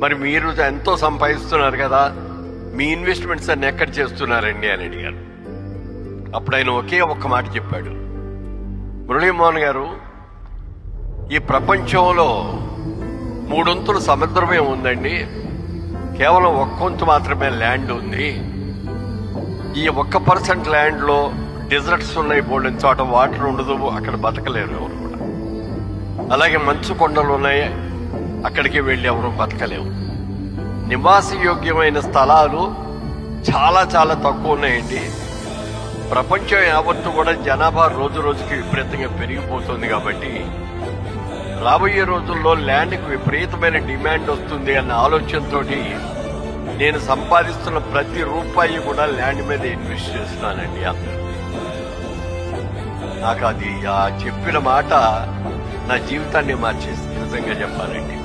మరి మీరు ఎంతో సంపాదిస్తున్నారు కదా, మీ ఇన్వెస్ట్మెంట్స్ అన్ని ఎక్కడ చేస్తున్నారండి అని అడిగారు. అప్పుడు ఆయన ఒకే ఒక్క మాట చెప్పాడు, మురళీమోహన్ గారు, ఈ ప్రపంచంలో 3 వంతులు సముద్రమే ఉందండి, కేవలం 1 వంతు మాత్రమే ల్యాండ్ ఉంది. ఈ 1% ల్యాండ్లో డెజర్ట్స్ ఉన్నాయి, బోల్డెన్ చోట వాటర్ ఉండదు, అక్కడ బతకలేరు ఎవరు కూడా. అలాగే మంచు కొండలు ఉన్నాయి, అక్కడికి వెళ్ళి ఎవరు బతకలేవు. నివాసయోగ్యమైన స్థలాలు చాలా చాలా తక్కువ ఉన్నాయండి. ప్రపంచం యావత్తు కూడా జనాభా రోజు రోజుకి విపరీతంగా పెరిగిపోతుంది కాబట్టి రాబోయే రోజుల్లో ల్యాండ్కి విపరీతమైన డిమాండ్ వస్తుంది అన్న ఆలోచనతో నేను సంపాదిస్తున్న ప్రతి రూపాయి కూడా ల్యాండ్ మీద ఇన్వెస్ట్ చేస్తున్నానండి. నాకు అది ఆ చెప్పిన మాట నా జీవితాన్ని మార్చేసింది, నిజంగా చెప్పాలండి.